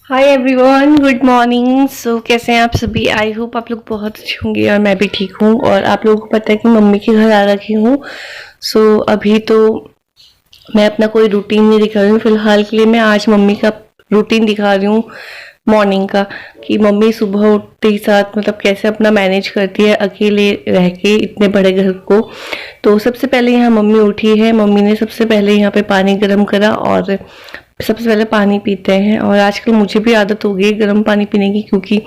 Hi everyone, good morning. कैसे हैं आप सभी? आई होप आप लोग बहुत अच्छे होंगे और मैं भी ठीक हूँ। और आप लोगों को पता है कि मम्मी के घर आ रखी हूँ। अभी तो मैं अपना कोई रूटीन नहीं दिखा रही हूँ फिलहाल के लिए। मैं आज मम्मी का रूटीन दिखा रही हूँ मॉर्निंग का, कि मम्मी सुबह उठते ही साथ मतलब कैसे अपना मैनेज करती है अकेले रह के इतने बड़े घर को। तो सबसे पहले यहाँ मम्मी उठी है। मम्मी ने सबसे पहले यहाँ पे पानी गर्म करा और सबसे पहले पानी पीते हैं। और आजकल मुझे भी आदत हो गई गर्म पानी पीने की, क्योंकि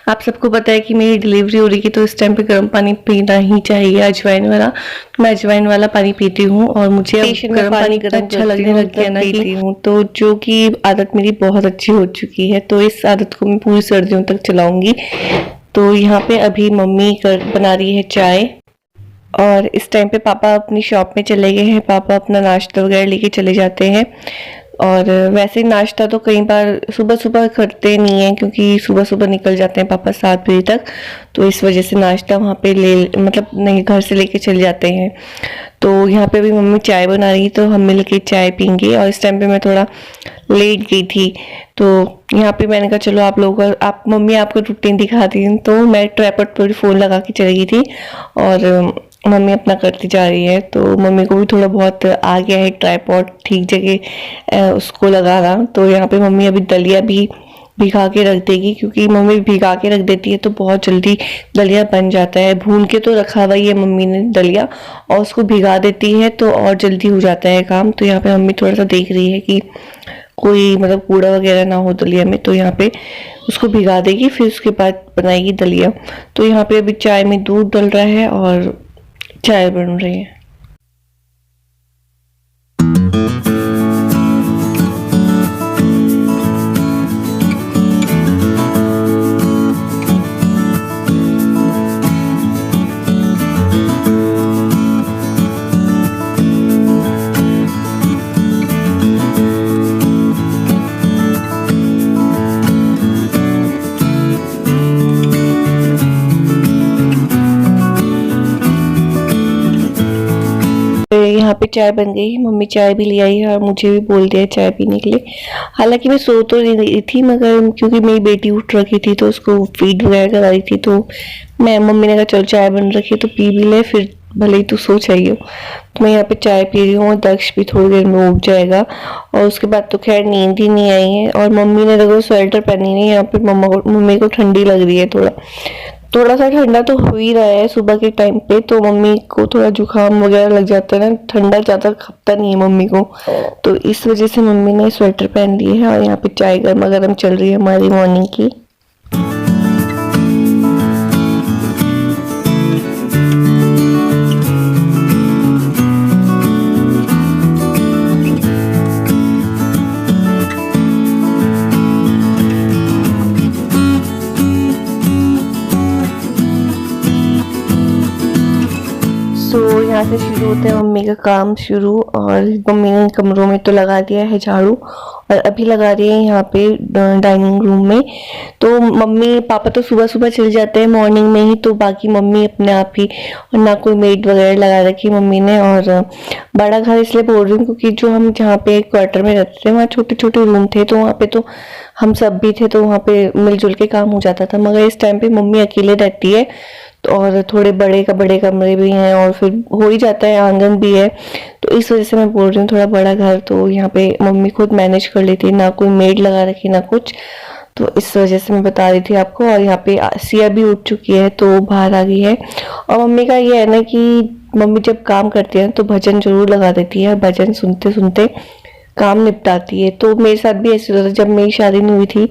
आप सबको पता है कि मेरी डिलीवरी हो रही है, तो इस टाइम पे गर्म पानी पीना ही चाहिए, अजवाइन वाला। तो मैं अजवाइन वाला पानी पीती हूँ और मुझे अब गर्म पानी अच्छा लगने लग गया ना, पीती हूँ तो जो कि आदत मेरी बहुत अच्छी हो चुकी है। तो इस आदत को मैं पूरी सर्दियों तक चलाऊंगी। तो यहाँ पे अभी मम्मी बना रही है चाय। और इस टाइम पे पापा अपनी शॉप में चले गए हैं। पापा अपना नाश्ता वगैरह लेके चले जाते हैं। और वैसे नाश्ता तो कई बार सुबह सुबह करते नहीं हैं, क्योंकि सुबह सुबह निकल जाते हैं पापा 7 बजे तक। तो इस वजह से नाश्ता वहाँ पे ले मतलब नहीं, घर से लेके चले जाते हैं। तो यहाँ पे भी मम्मी चाय बना रही, तो हम मिल के चाय पीएंगे। और इस टाइम पे मैं थोड़ा लेट गई थी, तो यहाँ पे मैंने कहा चलो आप लोगों का आप मम्मी आपको रूटीन दिखाती हूँ। तो मैं ट्राइपॉड पर फ़ोन लगा के चली गई थी और मम्मी अपना करती जा रही है। तो मम्मी को भी थोड़ा बहुत आ गया है ट्राइपॉड ठीक जगह उसको लगाना। तो यहाँ पे मम्मी अभी दलिया भी भिगा के रख देगी, क्योंकि मम्मी भिगा के रख देती है तो बहुत जल्दी दलिया बन जाता है। भून के तो रखा हुआ ही है मम्मी ने दलिया, और उसको भिगा देती है तो और जल्दी हो जाता है काम। तो यहाँ पे मम्मी थोड़ा सा देख रही है कि कोई मतलब कूड़ा वगैरह ना हो दलिया में, तो यहाँ पे उसको भिगा देगी, फिर उसके बाद बनाएगी दलिया। तो यहाँ पे अभी चाय में दूध डल रहा है और चाय बन रही है। यहाँ पे चाय बन गई। मम्मी चाय भी ले आई है और मुझे भी बोल दिया चाय पीने के लिए। हालांकि मैं सो तो नहीं रही थी, मगर क्योंकि मेरी बेटी उठ रखी थी तो उसको फीड वगैरह करा रही थी, तो मैं मम्मी ने कहा चल चाय बन रखी है तो पी भी ले, फिर भले ही तू सो चाहिए। तो मैं यहाँ पे चाय पी रही हूँ और दक्ष भी थोड़ी देर में उठ जाएगा। और उसके बाद तो खैर नींद ही नहीं आई है। और मम्मी ने देखो स्वेटर पहनी नहीं, यहाँ पे मम्मी को ठंडी लग रही है। थोड़ा थोड़ा सा ठंडा तो हो ही रहा है सुबह के टाइम पे, तो मम्मी को थोड़ा जुकाम वगैरह लग जाता है ना, ठंडा ज़्यादा खपता नहीं है मम्मी को। तो इस वजह से मम्मी ने स्वेटर पहन ली है। और यहाँ पे चाय गर्मा गर्म चल रही है हमारी मॉर्निंग की। तो यहाँ से शुरू होता है मम्मी का काम शुरू। और मम्मी ने कमरों में तो लगा दिया है झाड़ू, और अभी लगा रही है यहाँ पे डाइनिंग रूम में। तो मम्मी पापा तो सुबह सुबह चल जाते हैं मॉर्निंग में ही, तो बाकी मम्मी अपने आप ही, और ना कोई मेड वगैरह लगा रखी मम्मी ने। और बड़ा घर इसलिए बोल रही हूँ क्योंकि जो हम जहाँ पे क्वार्टर में रहते थे वहाँ छोटे छोटे रूम थे, तो वहाँ पे तो हम सब भी थे, तो वहाँ पे मिलजुल के काम हो जाता था। मगर इस टाइम पे मम्मी अकेले रहती है, तो और थोड़े बड़े कमरे भी हैं और फिर हो ही जाता है, आंगन भी है। तो इस वजह से मैं बोल रही हूँ थोड़ा बड़ा घर, तो यहाँ पे मम्मी खुद मैनेज कर लेती है, ना कोई मेड लगा रखी ना कुछ। तो इस वजह से मैं बता रही थी आपको। और यहाँ पे सिया भी उठ चुकी है तो बाहर आ गई है। और मम्मी का ये है ना कि मम्मी जब काम करती है तो भजन जरूर लगा देती है, भजन सुनते सुनते काम निपटाती है। तो मेरे साथ भी ऐसे होता था जब मेरी शादी नहीं हुई थी,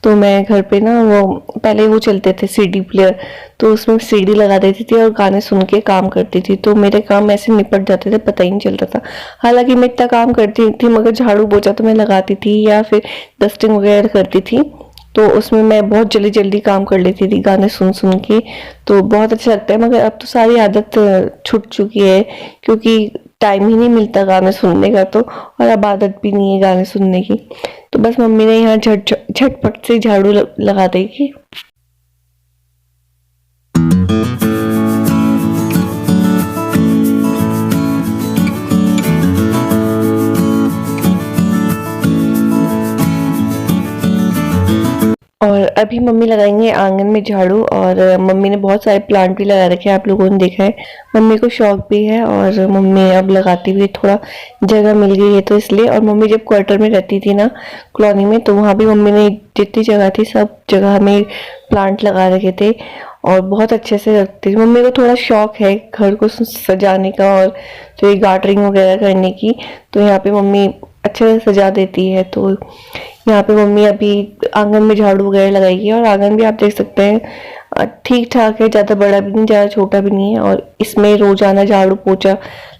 तो मैं घर पे ना वो पहले वो चलते थे सीडी प्लेयर, तो उसमें सीडी लगा देती थी और गाने सुन के काम करती थी। तो मेरे काम ऐसे निपट जाते थे, पता ही नहीं चलता था। हालांकि मैं इतना काम करती थी, मगर झाड़ू पोछा तो मैं लगाती थी या फिर डस्टिंग वगैरह करती थी, तो उसमें मैं बहुत जल्दी जल्दी काम कर लेती थी गाने सुन सुन के। तो बहुत अच्छा लगता है। मगर अब तो सारी आदत छूट चुकी है, क्योंकि टाइम ही नहीं मिलता गाने सुनने का, तो और अब आदत भी नहीं है गाने सुनने की। तो बस मम्मी ने यहाँ झटपट से झाड़ू लगा देगी। और अभी मम्मी लगाएंगे आंगन में झाड़ू। और मम्मी ने बहुत सारे प्लांट भी लगा रखे हैं, आप लोगों ने देखा है। मम्मी को शौक भी है और मम्मी अब लगाती भी है, थोड़ा जगह मिल गई है तो इसलिए। और मम्मी जब क्वार्टर में रहती थी ना, कॉलोनी में, तो वहाँ भी मम्मी ने जितनी जगह थी सब जगह हमें प्लांट लगा रखे थे और बहुत अच्छे से रखती थी। मम्मी को थोड़ा शौक है घर को सजाने का और तो ये गार्डनिंग वगैरह करने की, तो यहाँ पे मम्मी अच्छे से सजा देती है। तो यहाँ पे मम्मी अभी आंगन में झाड़ू वगैरह लगाएगी। और आंगन भी आप देख सकते हैं ठीक ठाक है, ज़्यादा बड़ा भी नहीं, ज़्यादा छोटा भी नहीं है। और इसमें रोजाना झाड़ू पोछा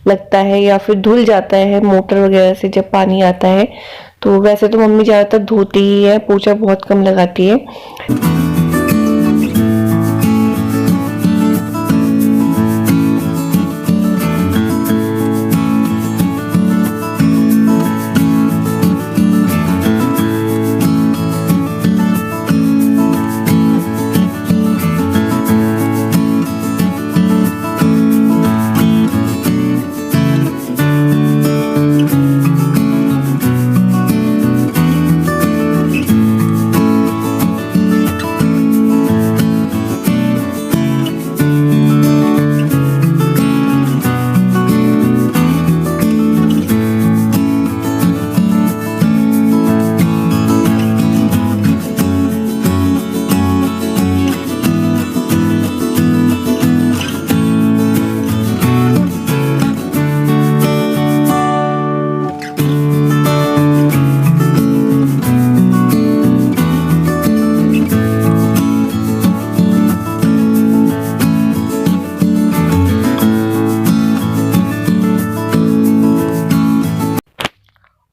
लगता है या फिर धुल जाता है मोटर वगैरह से जब पानी आता है। तो वैसे तो मम्मी ज़्यादातर धोती ही है, पोछा बहुत कम लगाती है।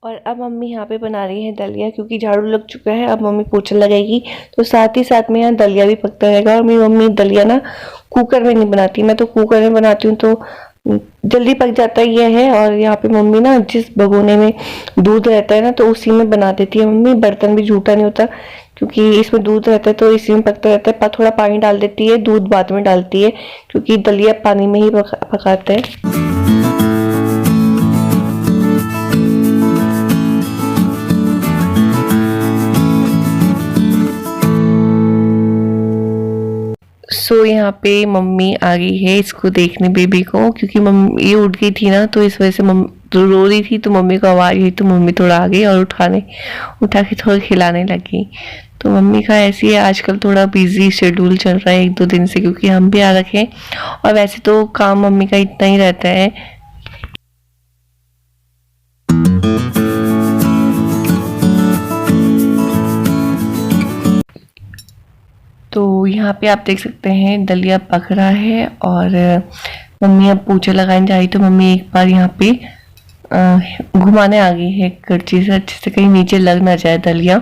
और अब मम्मी यहाँ पे बना रही है दलिया, क्योंकि झाड़ू लग चुका है, अब मम्मी पोछा लगाएगी तो साथ ही साथ में यहाँ दलिया भी पकता रहेगा। और मेरी मम्मी दलिया ना कुकर में नहीं बनाती, मैं तो कुकर में बनाती हूँ तो जल्दी पक जाता है ये है। और यहाँ पे मम्मी ना जिस भगोने में दूध रहता है ना तो उसी में बना देती है मम्मी, बर्तन भी झूठा नहीं होता क्योंकि इसमें दूध रहता है तो इसी में पकता रहता है। थोड़ा पानी डाल देती है, दूध बाद में डालती है क्योंकि दलिया पानी में ही पकाता है। यहाँ पे मम्मी आ गई है इसको देखने बेबी को, क्योंकि मम्मी ये उठ गई थी ना तो इस वजह से मम्मी तो रो रही थी, तो मम्मी को आवाज़ आई तो मम्मी थोड़ा आ गई और उठा के थोड़ा खिलाने लगी। तो मम्मी का ऐसी है आजकल, थोड़ा बिजी शेड्यूल चल रहा है 1-2 दिन से, क्योंकि हम भी आ रखे हैं और वैसे तो काम मम्मी का इतना ही रहता है। तो यहाँ पे आप देख सकते हैं दलिया पक रहा है और मम्मी अब पोछा लगाने जा रही, तो मम्मी एक बार यहाँ पे घुमाने आ गई है करची से, अच्छे से कहीं नीचे लग ना जाए दलिया।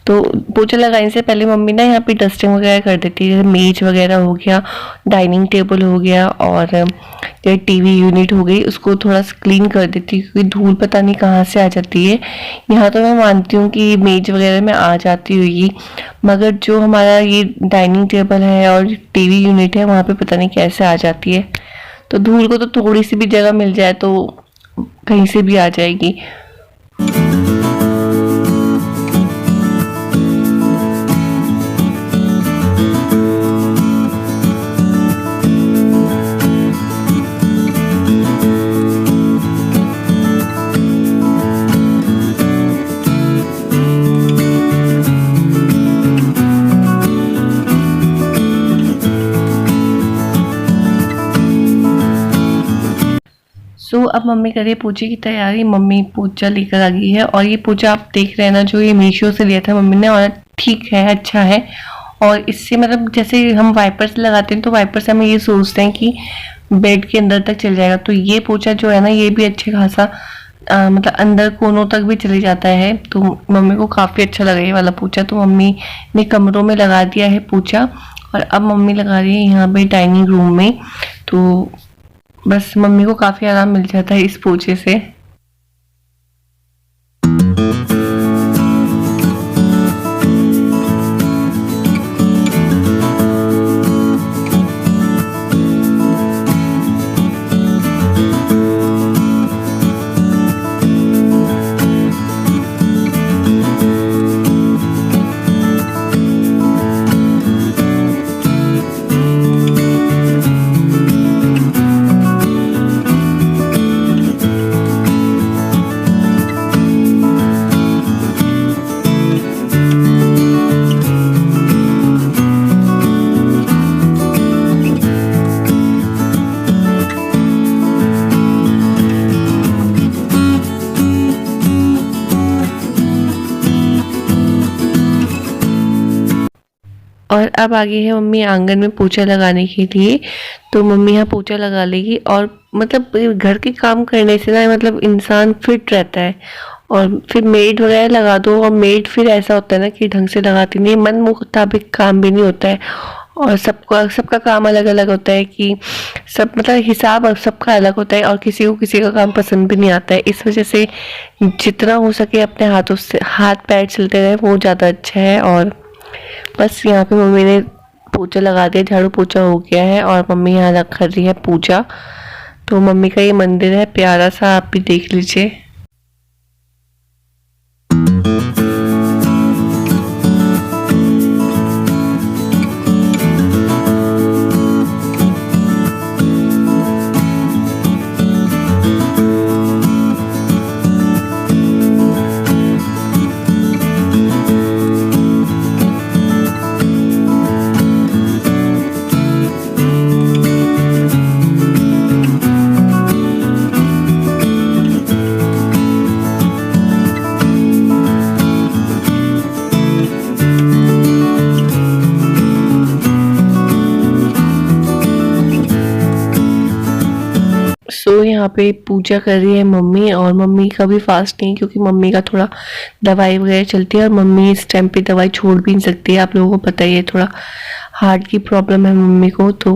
तो पोछा लगाने से पहले मम्मी ना यहाँ पे डस्टिंग वगैरह कर देती है, जैसे मेज वगैरह हो गया, डाइनिंग टेबल हो गया और जो टीवी यूनिट हो गई उसको थोड़ा सा क्लीन कर देती है, क्योंकि धूल पता नहीं कहाँ से आ जाती है। यहाँ तो मैं मानती हूँ कि मेज वगैरह में आ जाती होगी, मगर जो हमारा ये डाइनिंग टेबल है और टीवी यूनिट है वहाँ पे पता नहीं कैसे आ जाती है। तो धूल को तो थोड़ी सी भी जगह मिल जाए तो कहीं से भी आ जाएगी। अब मम्मी कर रही है पोछे की तैयारी। मम्मी पोछा लेकर आ गई है और ये पोछा आप देख रहे हैं ना, जो ये मीशो से लिया था मम्मी ने, और ठीक है, अच्छा है। और इससे मतलब जैसे हम वाइपर से लगाते हैं तो वाइपर से हम ये सोचते हैं कि बेड के अंदर तक चल जाएगा, तो ये पोछा जो है ना ये भी अच्छे खासा मतलब अंदर कोनों तक भी चले जाता है। तो मम्मी को काफ़ी अच्छा लगा ये वाला पोछा, तो मम्मी ने कमरों में लगा दिया है पोछा और अब मम्मी लगा रही है यहाँ पे डाइनिंग रूम में। तो बस मम्मी को काफ़ी आराम मिल जाता है इस पोछे से। और अब आगे है मम्मी आंगन में पोछा लगाने के लिए। तो मम्मी यहाँ पोछा लगा लेगी और मतलब घर के काम करने से ना मतलब इंसान फिट रहता है। और फिर मेड वगैरह लगा दो और मेड फिर ऐसा होता है ना कि ढंग से लगाती नहीं है, मन मुताबिक काम भी नहीं होता है। और सबका सबका काम अलग अलग होता है कि सब मतलब हिसाब अब सबका अलग होता है और किसी को किसी का काम पसंद भी नहीं आता है। इस वजह से जितना हो सके अपने हाथों से हाथ पैर चलते रहे वो ज़्यादा अच्छा है। और बस यहाँ पे मम्मी ने पोछा लगा दिया, झाड़ू पोछा हो गया है और मम्मी यहाँ कर रही है पूजा। तो मम्मी का ये मंदिर है प्यारा सा, आप भी देख लीजिए। सो यहाँ पे पूजा कर रही है मम्मी और मम्मी का भी फास्ट नहीं क्योंकि मम्मी का थोड़ा दवाई वगैरह चलती है और मम्मी इस टाइम पे दवाई छोड़ भी नहीं सकती है। आप लोगों को पता ही है थोड़ा हार्ट की प्रॉब्लम है मम्मी को। तो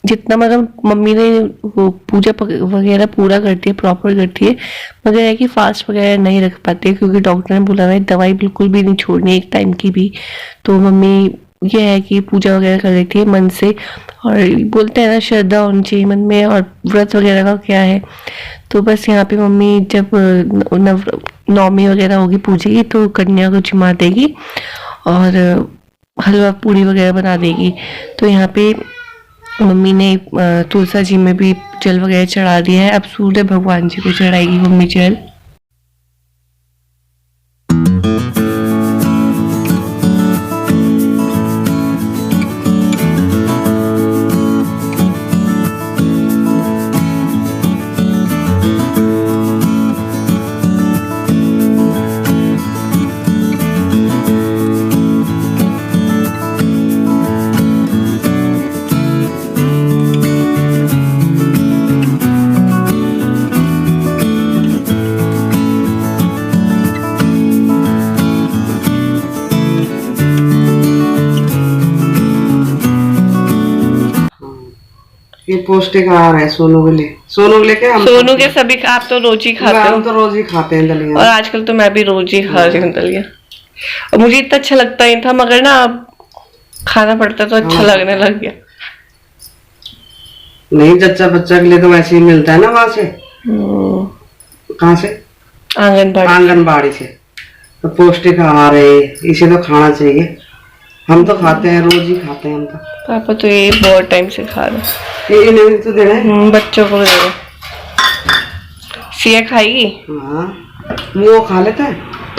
जितना मतलब मम्मी ने वो पूजा वगैरह पूरा करती है, प्रॉपर करती है, मगर है कि फास्ट वगैरह नहीं रख पाती है क्योंकि डॉक्टर ने बोला है दवाई बिल्कुल भी नहीं छोड़नी एक टाइम की भी। तो मम्मी ये है कि पूजा वगैरह कर लेती है मन से और बोलते हैं ना श्रद्धा होनी चाहिए मन में और व्रत वगैरह का क्या है। तो बस यहाँ पे मम्मी जब नवमी वगैरह होगी पूजा की तो कन्या को जिमा देगी और हलवा पूड़ी वगैरह बना देगी। तो यहाँ पे मम्मी ने तुलसा जी में भी जल वगैरह चढ़ा दिया है। अब सूर्य भगवान जी को चढ़ाएगी मम्मी जल। ये पौष्टिक आहार है सोनू के लिए। सोनू के लिए क्या हम सोनू के सभी आप तो रोज ही खाते हो। हम तो रोज ही खाते हैं दलिया और आजकल तो मैं भी रोज ही खा रही हूँ दलिया और मुझे इतना अच्छा लगता ही था मगर ना अब खाना पड़ता तो अच्छा लगने लग गया। नहीं जच्चा बच्चा के लिए तो वैसे ही मिलता है ना वहां से। कहाँ से? आंगनबाड़ी से। तो पौष्टिक आहार है इसे तो खाना चाहिए। हम तो खाते हैं रोज ही खाते हैं हम तो। पापा तो ये बहुत टाइम से खा रहे हैं। ये तो दे रहे हैं बच्चों को दे रहे। सिया खाएगी? हाँ वो खा लेता है।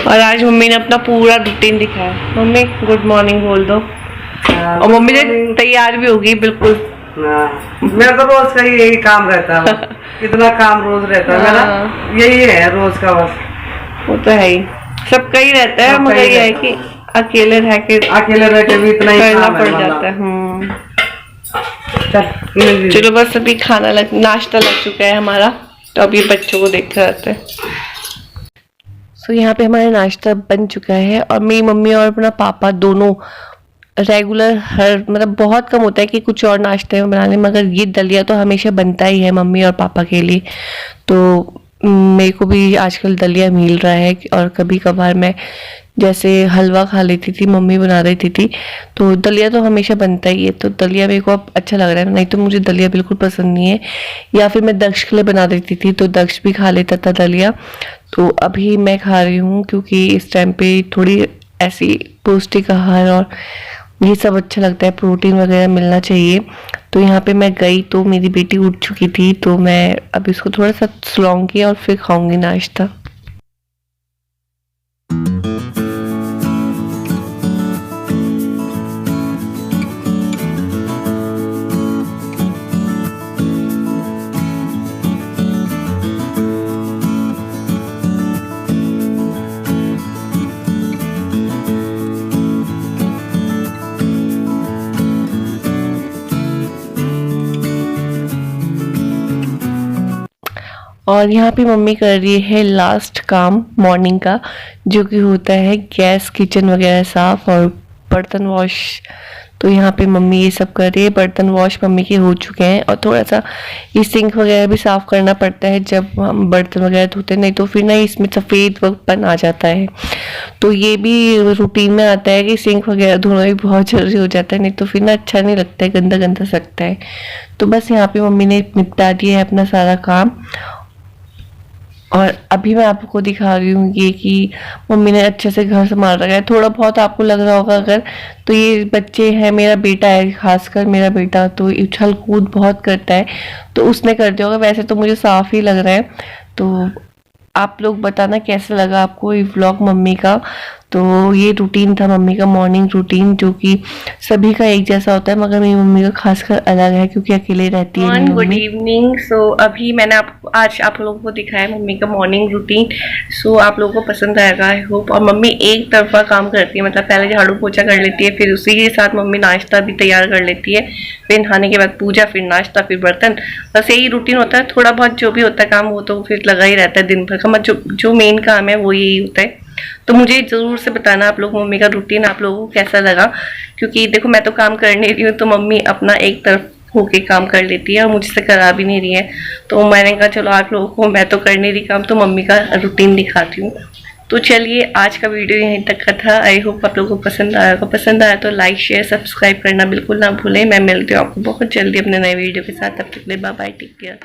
और आज मम्मी ने अपना पूरा रूटीन दिखाया। मम्मी गुड मॉर्निंग बोल दो। और मम्मी ने तैयार भी होगी बिल्कुल। मेरा तो रोज का यही काम रहता है। कितना काम रोज रहता है मेरा यही है रोज का बस। वो तो है ही सबका ही रहता है मगर ये है कि अकेले रह के भी इतना ही करना पड़ जाता है। चलो बस अभी नाश्ता लग चुका है हमारा तो अभी बच्चों को देख कर आते हैं। सो यहाँ पे हमारा नाश्ता बन चुका है और मेरी मम्मी और अपना पापा दोनों रेगुलर हर मतलब बहुत कम होता है कि कुछ और नाश्ते में बनाने, मगर ये दलिया तो हमेशा बनता ही है मम्मी और पापा के लिए। तो मेरे को भी आजकल दलिया मिल रहा है और कभी कभार मैं जैसे हलवा खा लेती थी, मम्मी बना देती थी, तो दलिया तो हमेशा बनता ही है। तो दलिया मेरे को अब अच्छा लग रहा है, नहीं तो मुझे दलिया बिल्कुल पसंद नहीं है। या फिर मैं दक्ष के लिए बना देती थी तो दक्ष भी खा लेता था दलिया। तो अभी मैं खा रही हूँ क्योंकि इस टाइम पे थोड़ी ऐसी पौष्टिक आहार और ये सब अच्छा लगता है, प्रोटीन वगैरह मिलना चाहिए। तो यहाँ पे मैं गई तो मेरी बेटी उठ चुकी थी तो मैं अब इसको थोड़ा सा सुलाऊंगी और फिर खाऊंगी नाश्ता। और यहाँ पे मम्मी कर रही है लास्ट काम मॉर्निंग का, जो कि होता है गैस किचन वगैरह साफ और बर्तन वॉश। तो यहाँ पे मम्मी ये सब कर रही है। बर्तन वॉश मम्मी के हो चुके हैं और थोड़ा सा ये सिंक वगैरह भी साफ़ करना पड़ता है जब हम बर्तन वगैरह धोते हैं, नहीं तो फिर ना इसमें सफ़ेद वक्तपन आ जाता है। तो ये भी रूटीन में आता है कि सिंक वगैरह धोना भी बहुत जरूरी हो जाता है, नहीं तो फिर ना अच्छा नहीं लगता है, गंदा गंदा लगता है। तो बस यहाँ पे मम्मी ने निपटा दिया है अपना सारा काम। और अभी मैं आपको दिखा रही हूँ ये कि मम्मी ने अच्छे से घर संभाल रखा है। थोड़ा बहुत आपको लग रहा होगा अगर, तो ये बच्चे हैं, मेरा बेटा है, खासकर मेरा बेटा तो उछल कूद बहुत करता है, तो उसने कर दिया होगा। वैसे तो मुझे साफ ही लग रहा है। तो आप लोग बताना कैसा लगा आपको ये व्लॉग मम्मी का। तो ये रूटीन था मम्मी का, मॉर्निंग रूटीन, जो कि सभी का एक जैसा होता है, मगर मेरी मम्मी का खासकर अलग है क्योंकि अकेले रहती है मेरी मम्मी। Good evening. सो अभी मैंने आज आप लोगों को दिखाया मम्मी का मॉर्निंग रूटीन। सो आप लोगों को पसंद आएगा आई होप। और मम्मी एक तरफा काम करती है, मतलब पहले झाड़ू पोछा कर लेती है, फिर उसी के साथ मम्मी नाश्ता भी तैयार कर लेती है, फिर नहाने के बाद पूजा, फिर नाश्ता, फिर बर्तन। बस यही रूटीन होता है। थोड़ा बहुत जो भी होता है काम वो तो फिर लगा ही रहता है दिन भर का, मतलब जो मेन काम है वो यही होता है। तो मुझे जरूर से बताना आप लोग मम्मी का रूटीन आप लोगों को कैसा लगा, क्योंकि देखो मैं तो काम कर नहीं रही हूँ, तो मम्मी अपना एक तरफ होके काम कर लेती है और मुझसे करा भी नहीं रही है। तो मैंने कहा चलो आप लोगों को, मैं तो कर नहीं रही काम, तो मम्मी का रूटीन दिखाती हूँ। तो चलिए आज का वीडियो यहीं तक का था। आई होप आप लोगों को पसंद आएगा। पसंद आया तो लाइक शेयर सब्सक्राइब करना बिल्कुल ना भूलें। मैं मिलती हूँ आपको बहुत जल्दी अपने नए वीडियो के साथ। तब तक के लिए बाय बाय, टेक केयर।